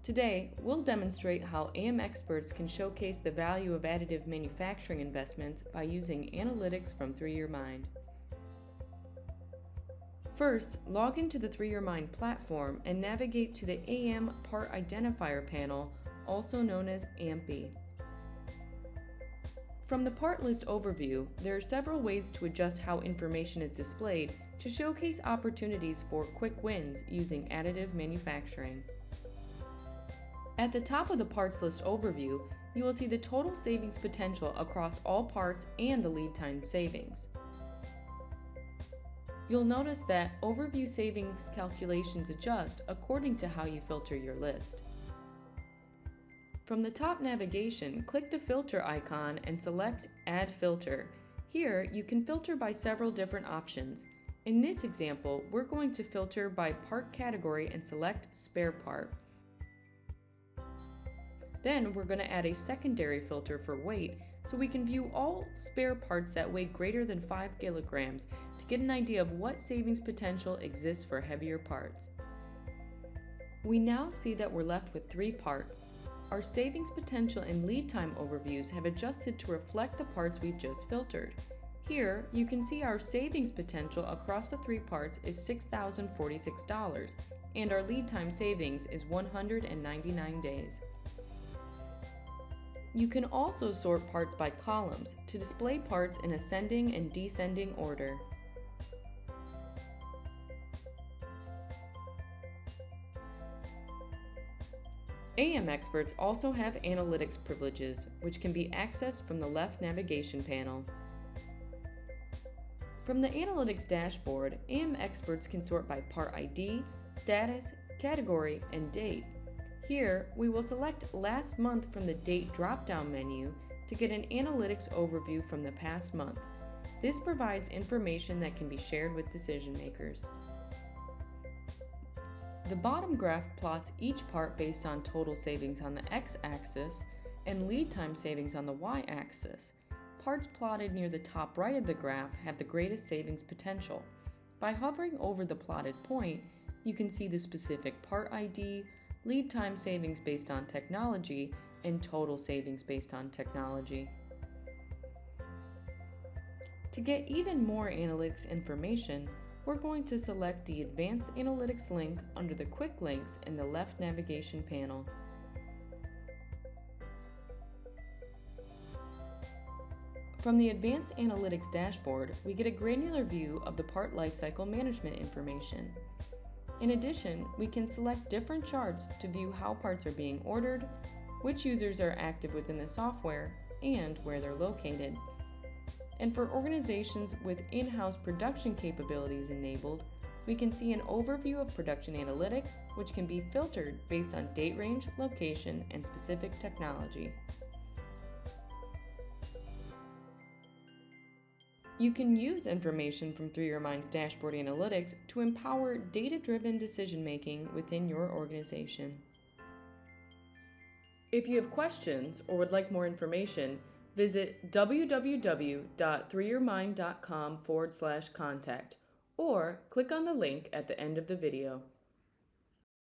Today, we'll demonstrate how AM experts can showcase the value of additive manufacturing investments by using analytics from 3YOURMIND. First, log into the 3YOURMIND platform and navigate to the AM Part Identifier panel, also known as AMPI. From the part list overview, there are several ways to adjust how information is displayed to showcase opportunities for quick wins using additive manufacturing. At the top of the parts list overview, you will see the total savings potential across all parts and the lead time savings. You'll notice that overview savings calculations adjust according to how you filter your list. From the top navigation, click the filter icon and select Add Filter. Here, you can filter by several different options. In this example, we're going to filter by part category and select Spare Part. Then we're going to add a secondary filter for weight so we can view all spare parts that weigh greater than 5 kilograms to get an idea of what savings potential exists for heavier parts. We now see that we're left with 3 parts. Our savings potential and lead time overviews have adjusted to reflect the parts we've just filtered. Here, you can see our savings potential across the 3 parts is $6,046, and our lead time savings is 199 days. You can also sort parts by columns to display parts in ascending and descending order. AM experts also have analytics privileges, which can be accessed from the left navigation panel. From the analytics dashboard, AM experts can sort by part ID, status, category, and date. Here, we will select last month from the Date drop-down menu to get an analytics overview from the past month. This provides information that can be shared with decision makers. The bottom graph plots each part based on total savings on the x-axis and lead time savings on the y-axis. Parts plotted near the top right of the graph have the greatest savings potential. By hovering over the plotted point, you can see the specific part ID, lead time savings based on technology, and total savings based on technology. To get even more analytics information, we're going to select the Advanced Analytics link under the Quick Links in the left navigation panel. From the Advanced Analytics dashboard, we get a granular view of the part lifecycle management information. In addition, we can select different charts to view how parts are being ordered, which users are active within the software, and where they're located. And for organizations with in-house production capabilities enabled, we can see an overview of production analytics, which can be filtered based on date range, location, and specific technology. You can use information from 3YOURMIND's dashboard analytics to empower data-driven decision-making within your organization. If you have questions or would like more information, visit www.3yourmind.com/contact or click on the link at the end of the video.